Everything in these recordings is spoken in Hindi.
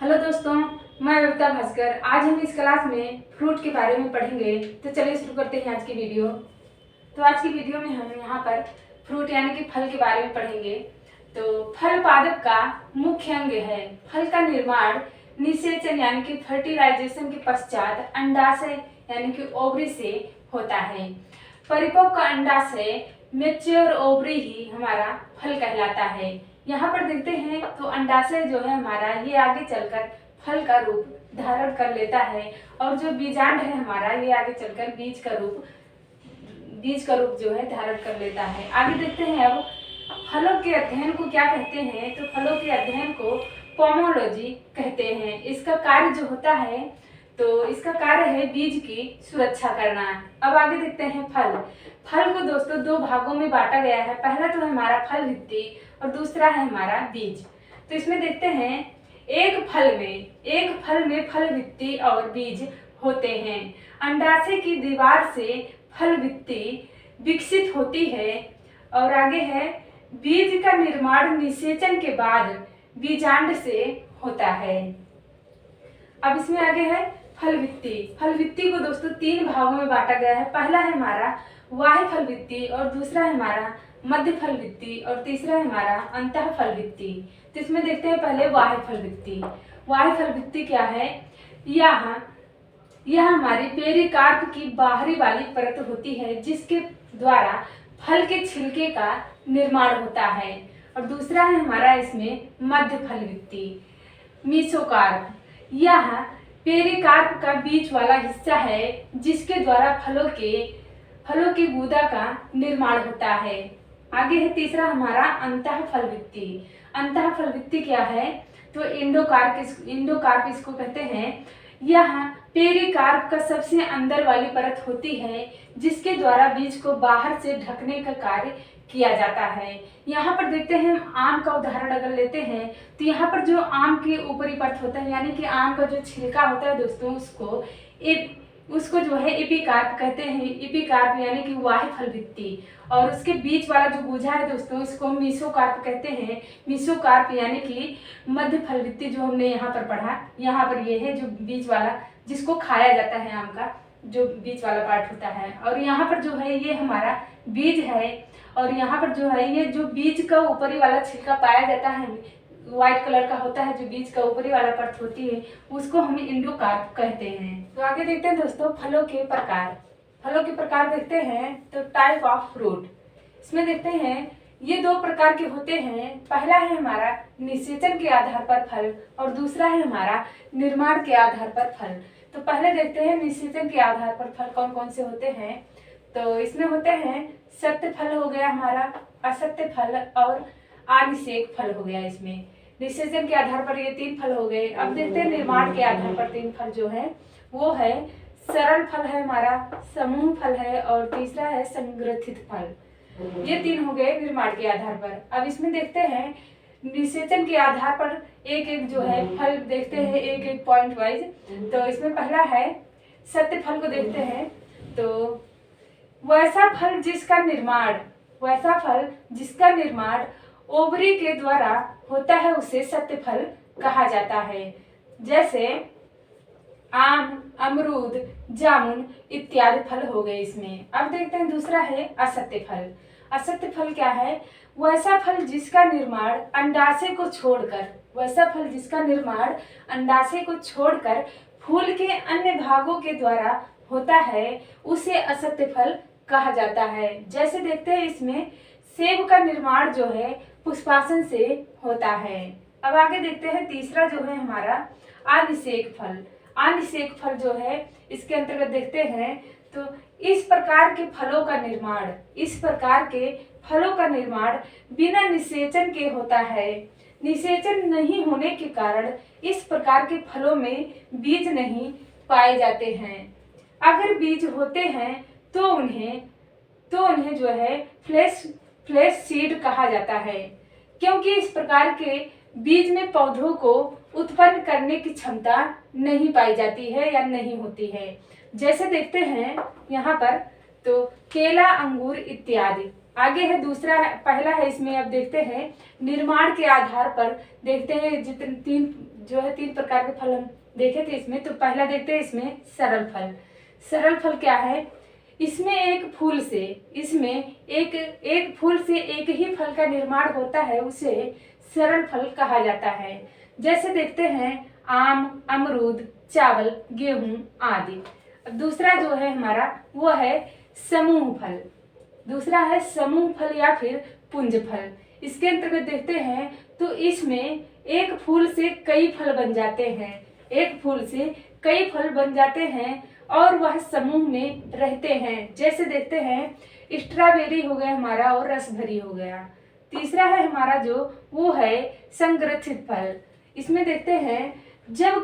हेलो दोस्तों, मैं कविता भास्कर। आज हम इस क्लास में फ्रूट के बारे में पढ़ेंगे। तो चलिए शुरू करते हैं आज की वीडियो। तो आज की वीडियो में हम यहाँ पर फ्रूट यानी कि फल के बारे में पढ़ेंगे। तो फल पादप का मुख्य अंग है। फल का निर्माण निषेचन यानी कि फर्टिलाइजेशन के पश्चात अंडाशय यानी कि ओवरी से होता है। परिपक्व का अंडाशय मेच्योर ओवरी ही हमारा फल कहलाता है। यहाँ पर देखते हैं तो अंडाशय जो है हमारा ये आगे चलकर फल का रूप धारण कर लेता है और जो बीजांड है हमारा ये आगे चलकर बीज का रूप जो है धारण कर लेता है। आगे देखते हैं अब फलों के अध्ययन को क्या कहते हैं। तो फलों के अध्ययन को पोमोलॉजी कहते हैं। इसका कार्य जो होता है तो इसका कार्य है बीज की सुरक्षा करना। अब आगे देखते हैं फल को दोस्तों दो भागों में बांटा गया है। पहला तो है हमारा फल भित्ति और दूसरा है हमारा बीज। तो इसमें देखते हैं एक फल में फल भित्ति और बीज होते हैं। अंडाशय की दीवार से फल भित्ति विकसित होती है और आगे है बीज का निर्माण निषेचन के बाद बीजांड से होता है। अब इसमें आगे है फल भित्ति को दोस्तों तीन भागों में बांटा गया है। पहला है हमारा बाह्य फल भित्ति और दूसरा है हमारा मध्य फल भित्ति और तीसरा है हमारा अंतः फल भित्ति। तो इसमें देखते हैं पहले बाह्य फल भित्ति क्या है। यह हमारी पेरिकार्प की बाहरी वाली परत होती है जिसके द्वारा फल के छिलके का निर्माण होता है। और दूसरा है हमारा इसमें मध्य फल भित्ति मीसोकार्प। यह पेरिकार्प का बीच वाला हिस्सा है जिसके द्वारा फलों के गूदा का निर्माण होता है। आगे है तीसरा हमारा अंतः फल भित्ति क्या है। तो इंडोकार्प इसको कहते हैं। यह पेरिकार्प का सबसे अंदर वाली परत होती है जिसके द्वारा बीज को बाहर से ढकने का कार्य किया जाता है। यहाँ पर देखते हैं हम आम का उदाहरण अगर लेते हैं तो यहाँ पर जो आम के ऊपरी परत होता है यानी कि आम का जो छिलका होता है दोस्तों उसको जो है एपिकार्प कहते हैं। एपिकार्प यानी कि बाह्य फल भित्ति और उसके बीच वाला जो गुजा है दोस्तों इसको मीसोकार्प कहते हैं। मीसोकार्प यानी कि मध्य फल भित्ति जो हमने यहाँ पर पढ़ा। यहाँ पर ये है जो बीच वाला जिसको खाया जाता है आम का जो बीच वाला पार्ट होता है। और यहाँ पर जो है ये हमारा बीज है और यहाँ पर जो है ये जो बीज का ऊपरी वाला छिलका पाया जाता है व्हाइट कलर का होता है जो बीज का ऊपरी वाला परत होती है उसको हम इंडोकार्प कहते हैं। तो आगे देखते हैं दोस्तों फलों के प्रकार देखते हैं। तो टाइप ऑफ फ्रूट इसमें देखते हैं ये दो प्रकार के होते हैं। पहला है हमारा निषेचन के आधार पर फल और दूसरा है हमारा निर्माण के आधार पर फल। तो पहले देखते हैं निषेचन के आधार पर फल कौन कौन से होते हैं। तो इसमें होते हैं सत्य फल हो गया हमारा, असत्य फल और अनिषेक फल हो गया। इसमें निषेचन के आधार पर ये तीन फल हो गए। अब देखते हैं निर्माण के आधार पर तीन फल जो है वो है सरल फल है हमारा, समूह फल है और तीसरा है संग्रथित फल। ये तीन हो गए निर्माण के आधार पर। अब इसमें देखते हैं निषेचन के आधार पर एक एक जो है फल देखते हैं एक एक पॉइंट वाइज। तो इसमें पहला है सत्य फल को देखते हैं। तो वैसा फल जिसका निर्माण ओवरी के द्वारा होता है उसे सत्य फल कहा जाता है। जैसे आम, अमरूद, जामुन इत्यादि फल हो गए इसमें। अब देखते हैं दूसरा है असत्य फल। असत्य फल क्या है। वैसा फल जिसका निर्माण अंडाशय को छोड़कर फूल के अन्य भागों के द्वारा होता है उसे असत्य फल कहा जाता है। जैसे देखते हैं इसमें सेब का निर्माण जो है पुष्पासन से होता है। अब आगे देखते हैं तीसरा जो है हमारा अनिषेक फल जो है इसके अंतर्गत देखते हैं। तो इस प्रकार के फलों का निर्माण बिना निषेचन के होता है। निषेचन नहीं होने के कारण इस प्रकार के फलों में बीज नहीं पाए जाते हैं। अगर बीज होते हैं तो उन्हें जो है फ्लैश सीड कहा जाता है क्योंकि इस प्रकार के बीज में पौधों को उत्पन्न करने की क्षमता नहीं पाई जाती है या नहीं होती है। जैसे देखते हैं यहाँ पर तो केला, अंगूर इत्यादि। आगे है दूसरा है, पहला है इसमें अब देखते हैं निर्माण के आधार पर देखते हैं जितने जो है 3 प्रकार के फल हम देखे थे इसमें। तो पहला देखते हैं इसमें सरल फल। सरल फल क्या है? इसमें एक फूल से एक ही फल का निर्माण होता है, उसे सरल फल कहा जाता है। जैसे देखते हैं आम, अमरूद, चावल, गेहूं आदि। अब दूसरा जो है हमारा वो है समूह फल। दूसरा है समूह फल या फिर पुंज फल। इसके अंतर्गत देखते हैं तो इसमें एक फूल से कई फल बन जाते हैं, एक फूल से कई फल बन जाते हैं और वह समूह में रहते हैं। जैसे देखते हैं स्ट्रॉबेरी हो गया हमारा और रसभरी हो गया। तीसरा है हमारा जो वो है संरक्षित फल। इसमें देखते हैं जब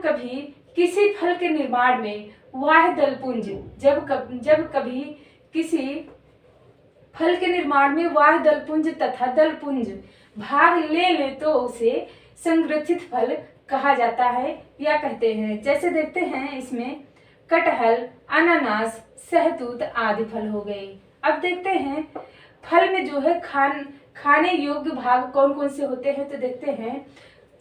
कभी किसी फल के निर्माण में वाह दलपुंज जब कभी किसी फल के निर्माण में वाह दलपुंज तथा दलपुंज भाग ले तो उसे संरक्षित फल कहा जाता है या कहते हैं। जैसे देखते हैं इसमें कटहल, अनानास, सहतूत आदि फल हो गए। अब देखते हैं फल में जो है खाने योग्य भाग कौन कौन से होते हैं। तो देखते हैं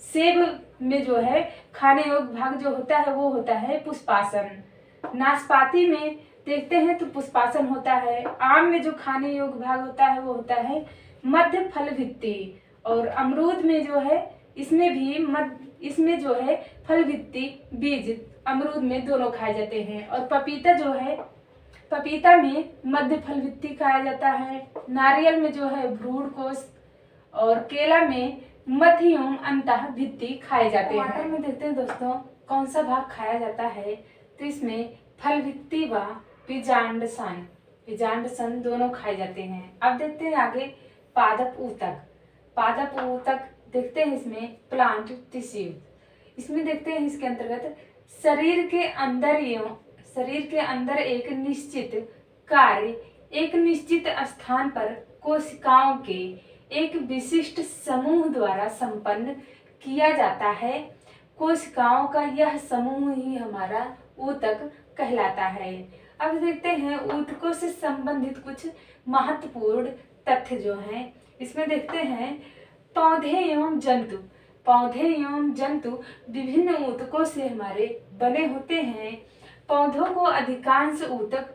सेब में जो है खाने योग्य भाग जो होता है वो होता है पुष्पासन। नाशपाती में देखते हैं तो पुष्पासन होता है। आम में जो खाने योग्य भाग होता है वो होता है मध्य फल भित्ति। और अमरूद में जो है इसमें जो है फल भित्ति बीज अमरूद में दोनों खाए जाते हैं। और पपीता जो है पपीता में मध्य फल भित्ति खाया जाता है। नारियल में जो है भ्रूण कोश और केला में मध्य एवं अंतः भित्ति खाए जाते हैं। टमाटर में देखते हैं दोस्तों कौन सा भाग खाया जाता है। तो इसमें फल भित्ति व बीजांड दोनों खाए जाते हैं। अब देखते हैं आगे पादप ऊतक देखते हैं इसमें प्लांट टिश्यू। इसमें देखते हैं इसके अंतर्गत शरीर के अंदर एक निश्चित स्थान पर कोशिकाओं के एक विशिष्ट समूह द्वारा संपन्न किया जाता है। कोशिकाओं का यह समूह ही हमारा ऊतक कहलाता है। अब देखते हैं ऊतकों से संबंधित कुछ महत्वपूर्ण तथ्य जो हैं। इसमें देखते हैं पौधे एवं जंतु विभिन्न ऊतकों से हमारे बने होते हैं। पौधों को अधिकांश ऊतक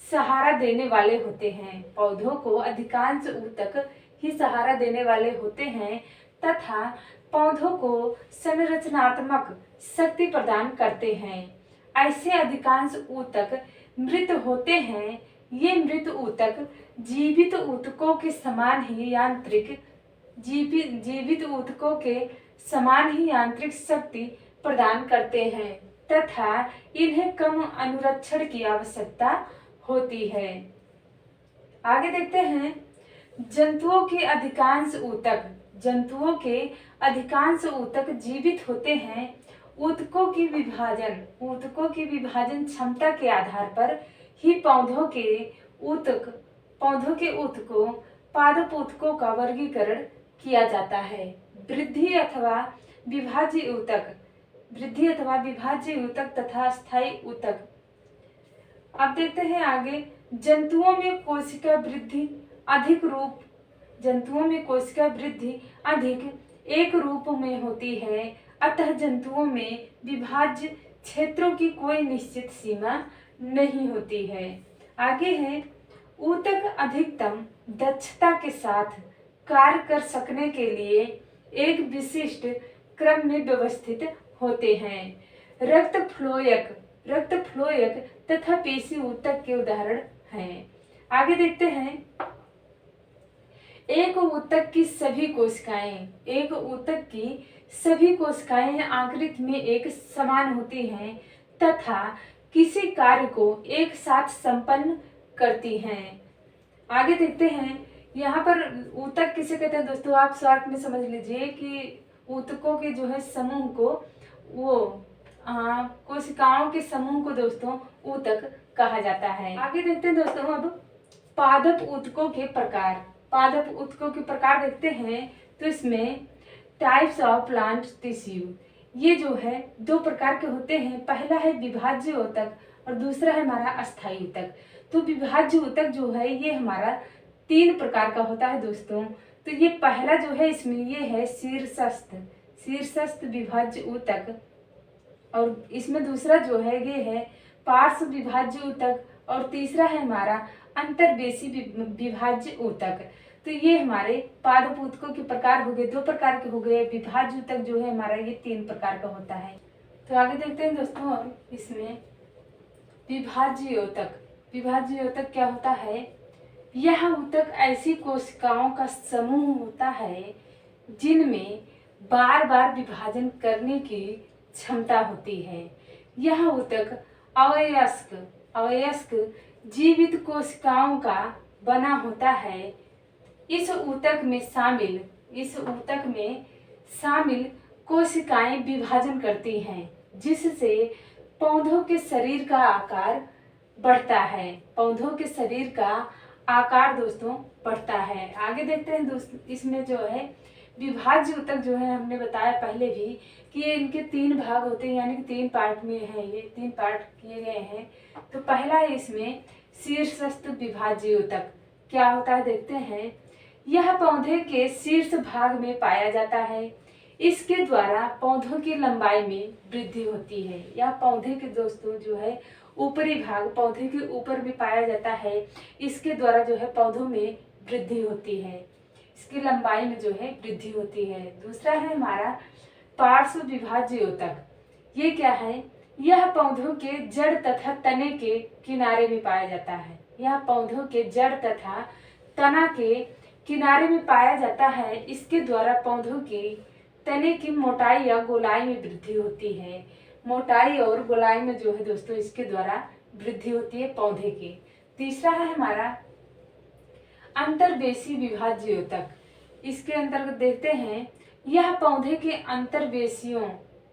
सहारा देने वाले होते हैं। पौधों को अधिकांश ऊतक ही सहारा देने वाले होते हैं तथा पौधों को संरचनात्मक शक्ति प्रदान करते हैं। ऐसे अधिकांश ऊतक मृत होते हैं। ये मृत ऊतक जीवित ऊतकों के समान ही यांत्रिक शक्ति प्रदान करते हैं तथा इन्हें कम अनुरक्षण की आवश्यकता होती है। आगे देखते हैं जंतुओं के अधिकांश ऊतक जीवित होते हैं। ऊतकों की विभाजन क्षमता के आधार पर ही पौधों के ऊतकों पादप ऊतकों का वर्गीकरण किया जाता है। वृद्धि अथवा विभाज्य ऊतक तथा स्थायी ऊतक। अब देखते हैं आगे जंतुओं में कोशिका वृद्धि अधिक एक रूप में होती है। अतः जंतुओं में विभाज्य क्षेत्रों की कोई निश्चित सीमा नहीं होती है। आगे है ऊतक अधिकतम दक्षता के साथ कार्य कर सकने के लिए एक विशिष्ट क्रम में व्यवस्थित होते हैं। रक्त फ्लोयक तथा पेशी ऊतक के उदाहरण हैं। आगे देखते हैं एक ऊतक की सभी कोशिकाएं आकृति में एक समान होती हैं तथा किसी कार्य को एक साथ संपन्न करती हैं। आगे देखते हैं यहाँ पर ऊतक किसे कहते हैं दोस्तों, आप शॉर्ट में समझ लीजिए कि ऊतकों के जो है समूह को कोशिकाओं के समूह को दोस्तों ऊतक कहा जाता है। आगे देखते हैं दोस्तों अब पादप ऊतकों के प्रकार देखते हैं। तो इसमें टाइप्स ऑफ प्लांट टिश्यू, ये जो है 2 प्रकार के होते हैं। पहला है विभाज्य ऊतक और दूसरा है हमारा अस्थायी ऊतक। तो विभाज्य ऊतक जो है ये हमारा 3 प्रकार का होता है दोस्तों। तो ये पहला जो है इसमें ये है शीर्षस्थ शीर्षस्थ विभाज्य ऊतक, और इसमें दूसरा जो है ये है पार्श्व विभाज्य ऊतक, और तीसरा है हमारा अंतर्वेशी विभाज्य ऊतक। तो ये हमारे पादप ऊतकों के प्रकार हो गए, दो प्रकार के हो गए। विभाज्य ऊतक जो है हमारा ये 3 प्रकार का होता है। तो आगे देखते हैं दोस्तों इसमें विभाज्य ऊतक। विभाज्य ऊतक क्या होता है? यह ऊतक ऐसी कोशिकाओं का समूह होता है जिनमें बार बार विभाजन करने की क्षमता होती है। यह ऊतक अवयस्क जीवित कोशिकाओं का बना होता है। इस ऊतक में शामिल कोशिकाएं विभाजन करती हैं, जिससे पौधों के शरीर का आकार बढ़ता है। पौधों के शरीर का आकार दोस्तों बढ़ता है। आगे देखते हैं दोस्तों इसमें जो है विभाज्य ऊतक जो है, हमने बताया पहले भी कि ये इनके 3 भाग होते हैं, यानी कि 3 पार्ट में है, ये 3 पार्ट किए गए हैं। तो पहला है इसमें शीर्षस्थ विभाज्य ऊतक। क्या होता है देखते हैं। यह पौधे के शीर्ष भाग में पाया जाता है। इसके द्वारा पौधों की लंबाई में वृद्धि होती है। यह पौधे के दोस्तों जो है ऊपरी भाग, पौधे के ऊपर भी पाया जाता है। इसके द्वारा जो है पौधों में वृद्धि होती है, इसकी लंबाई में जो है वृद्धि होती है। दूसरा है हमारा पार्श्व विभाज्य ऊतक। ये क्या है? यह पौधों के जड़ तथा तने के किनारे में पाया जाता है। यह पौधों के जड़ तथा तना के किनारे में पाया जाता है। इसके द्वारा पौधों की तने की मोटाई या गोलाई में वृद्धि होती है। मोटाई और गोलाई में जो है दोस्तों इसके द्वारा वृद्धि होती है पौधे की। तीसरा है हमारा अंतर्वेशी विभाज्य ऊतक। इसके अंतर्गत देखते हैं, यह पौधे के अंतर्वेशियों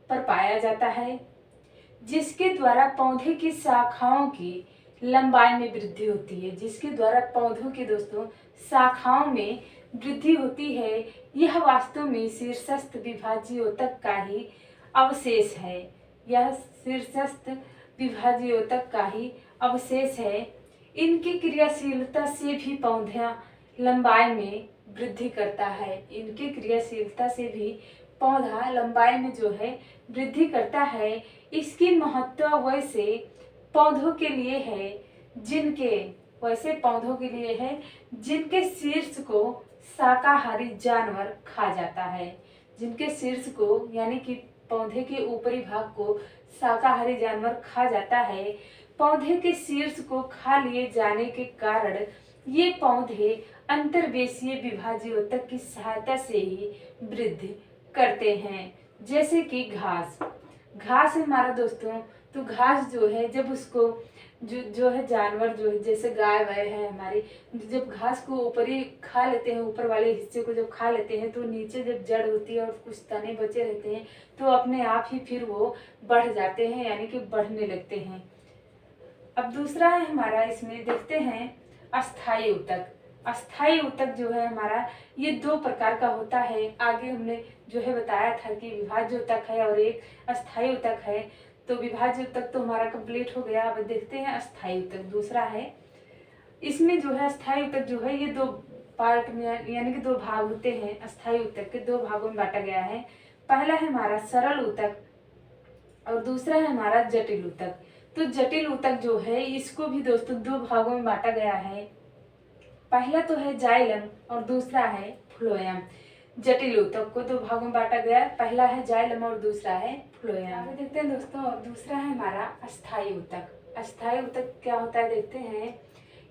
पर पाया जाता है, जिसके द्वारा पौधे की शाखाओं की लंबाई में वृद्धि होती है। जिसके द्वारा पौधों के दोस्तों शाखाओं में वृद्धि होती है। यह वास्तव में शीर्षस्थ विभाज्य ऊतक का ही अवशेष है। यह शीर्षस्थ विभाज्य ऊतक का ही अवशेष है। इनकी क्रियाशीलता से भी पौधा लंबाई में वृद्धि करता है। इनकी क्रियाशीलता से भी पौधा लंबाई में जो है वृद्धि करता है। इसकी महत्व वैसे पौधों के लिए है जिनके शीर्ष को शाकाहारी जानवर खा जाता है। जिनके शीर्ष को यानी कि पौधे के ऊपरी भाग को शाकाहारी जानवर खा जाता है। पौधे के शीर्ष को खा लिए जाने के कारण ये पौधे अंतर्वेशीय विभाज्य ऊतक की सहायता से ही वृद्धि करते हैं। जैसे कि घास है हमारा दोस्तों, तो घास जो है जब उसको जो है जानवर जो है जैसे गाय वाय है हमारी, जब घास को ऊपरी खा लेते हैं, ऊपर वाले हिस्से को जब खा लेते हैं, तो नीचे जब जड़ होती है और कुछ तने बचे रहते हैं, तो अपने आप ही फिर वो बढ़ जाते हैं, यानी कि बढ़ने लगते हैं। अब दूसरा है हमारा, इसमें देखते हैं अस्थायी ऊतक। अस्थायी ऊतक जो है हमारा ये 2 प्रकार का होता है। आगे हमने जो है बताया था कि विभाज्य ऊतक है और एक अस्थायी ऊतक है। तो विभाज्य ऊतक तो हमारा कंप्लीट हो गया। अब देखते हैं अस्थायी ऊतक दूसरा है। इसमें जो है अस्थायी ऊतक जो है ये 2 पार्ट में यानी कि 2 भाग होते हैं। अस्थायी ऊतक के 2 भागों में बांटा गया है। पहला है हमारा सरल ऊतक और दूसरा है हमारा जटिल ऊतक। तो जटिल ऊतक जो है इसको भी दोस्तों 2 भागों में बांटा गया है। पहला तो है जाइलम और दूसरा है फ्लोएम। जटिल ऊतक को 2 भागों में बांटा गया है। पहला है जाइलम और दूसरा है फ्लोएम। आगे देखते हैं दोस्तों, दूसरा है हमारा अस्थायी ऊतक। अस्थायी ऊतक क्या होता है देखते हैं।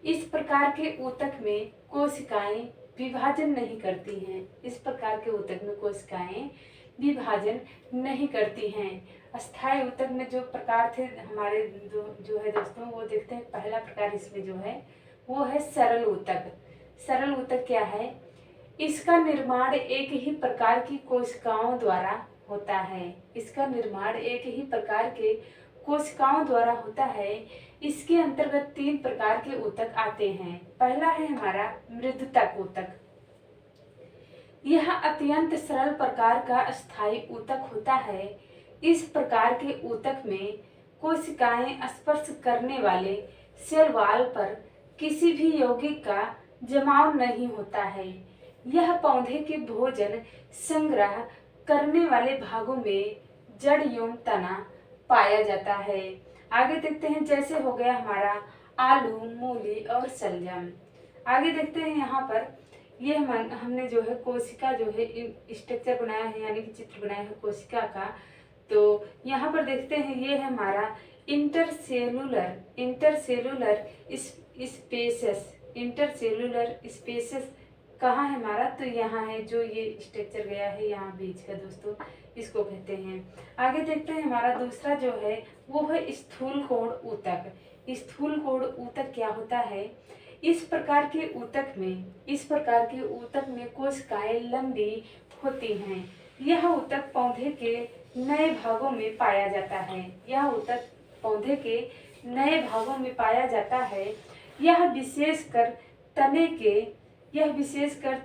इस प्रकार के ऊतक में कोशिकाएं विभाजन नहीं करती हैं। इस प्रकार के ऊतक में कोशिकाएं विभाजन नहीं करती हैं। अस्थायी ऊतक में जो प्रकार थे हमारे जो है दोस्तों, वो देखते हैं। पहला प्रकार इसमें जो है वो है सरल ऊतक। सरल ऊतक क्या है? इसका निर्माण एक ही प्रकार की कोशिकाओं द्वारा होता है। इसका निर्माण एक ही प्रकार के कोशिकाओं द्वारा होता है। इसके अंतर्गत 3 प्रकार के ऊतक आते हैं। पहला है हमारा मृदुतक ऊतक। यह अत्यंत सरल प्रकार का अस्थायी ऊतक होता है। इस प्रकार के ऊतक में कोशिकाएं स्पर्श करने वाले सेल वॉल पर किसी भी यौगिक का जमाव नहीं होता है। यह पौधे के भोजन संग्रह करने वाले भागों में जड़ एवं तना पाया जाता है। आगे देखते हैं, जैसे हो गया हमारा आलू, मूली और शलजम। आगे देखते हैं यहाँ पर ये हमने जो है कोशिका जो है स्ट्रक्चर बनाया है, यानी कि चित्र बनाया है कोशिका का। तो यहाँ पर देखते हैं ये है हमारा इंटरसेलुलर स्पेसेस कहाँ है हमारा, तो यहाँ है, जो ये स्ट्रक्चर गया है यहाँ बीच का दोस्तों, इसको कहते हैं। आगे देखते हैं हमारा दूसरा जो है वो है स्थूल कोण ऊतक। स्थूल कोण ऊतक क्या होता है, इस प्रकार के ऊतक में कोशिकाएं लंबी होती हैं। यह ऊतक पौधे के नए भागों में पाया जाता है। यह विशेषकर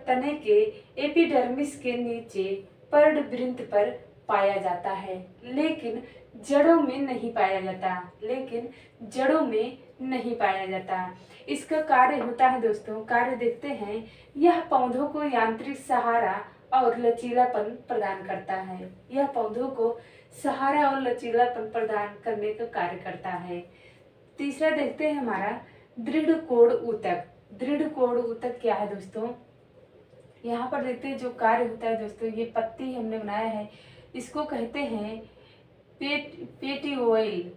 तने के एपिडर्मिस के नीचे पर्णवृंत पर पाया जाता है, लेकिन जड़ों में नहीं पाया जाता। इसका कार्य होता है दोस्तों, कार्य देखते हैं, यह पौधों को यांत्रिक सहारा और लचीलापन प्रदान करता है। यह पौधों को सहारा और लचीलापन प्रदान करने का कार्य करता है। तीसरा देखते हैं हमारा दृढ़ कोण ऊतक। दृढ़ कोण ऊतक क्या है दोस्तों, यहाँ पर देखते हैं जो कार्य होता है दोस्तों, ये पत्ती हमने बनाया है, इसको कहते हैं पेटिओइल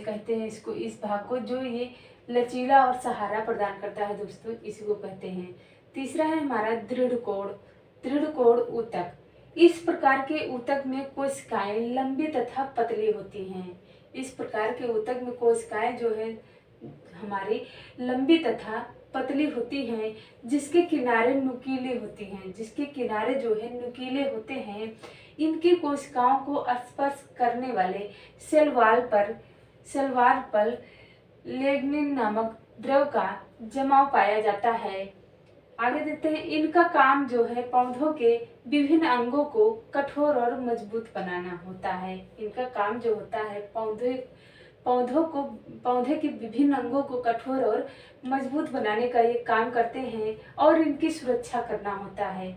कहते हैं इसको, इस भाग को जो ये लचीला और सहारा प्रदान करता है दोस्तों, इसी को कहते हैं। तीसरा है हमारा दृढ़ कोण ऊतक। इस प्रकार के ऊतक में कोशिकाएं लंबी तथा पतली होती हैं। इस प्रकार के ऊतक में कोशिकाएं जो है हमारी लंबी तथा पतली होती हैं, जिसके किनारे नुकीले होते हैं। इनकी कोशिकाओं को स्पर्श करने वाले सेल वॉल पर लिग्निन नामक द्रव का जमाव पाया जाता है। आगे देखते हैं, इनका काम जो है पौधों के विभिन्न अंगों को कठोर और मजबूत बनाना होता है। इनका काम जो होता है पौधे के विभिन्न अंगों को कठोर और मजबूत बनाने का ये काम करते हैं और इनकी सुरक्षा करना होता है।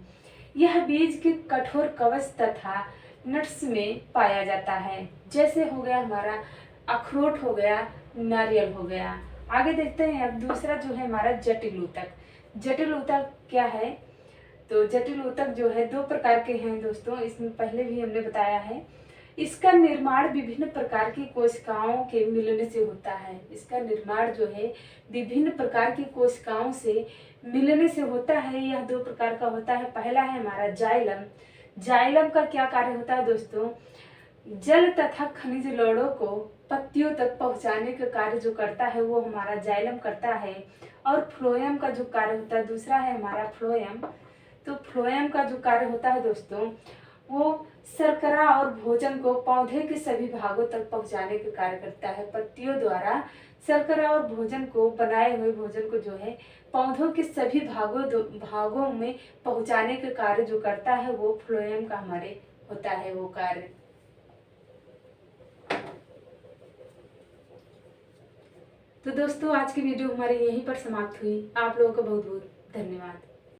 यह बीज के कठोर कवच तथा नट्स में पाया जाता है, जैसे हो गया हमारा अखरोट हो गया, नारियल हो गया। आगे देखते हैं अब दूसरा जो है हमारा जटिल ऊतक। जटिल ऊतक क्या है, तो जटिल ऊतक जो है दो प्रकार के हैं दोस्तों, इसमें पहले भी हमने बताया है। इसका निर्माण विभिन्न प्रकार की कोशिकाओं के मिलने से होता है। इसका निर्माण जो है विभिन्न प्रकार की कोशिकाओं से मिलने से होता है। यह दो प्रकार का होता है। पहला है हमारा जाइलम। जाइलम का क्या कार्य होता है दोस्तों, जल तथा खनिज लवणों को पत्तियों तक पहुंचाने का कार्य जो करता है वो हमारा जाइलम करता है। और फ्लोएम का जो कार्य होता है, दूसरा है हमारा फ्लोएम। तो फ्लोएम का जो कार्य होता है दोस्तों, वो शर्करा और भोजन को पौधे के सभी भागों तक पहुंचाने का कार्य करता है। पत्तियों द्वारा शर्करा और भोजन को, बनाए हुए भोजन को जो है पौधों के सभी भागों में पहुंचाने का कार्य जो करता है वो फ्लोएम का हमारे होता है वो कार्य। तो दोस्तों आज की वीडियो हमारी यहीं पर समाप्त हुई। आप लोगों का बहुत बहुत धन्यवाद।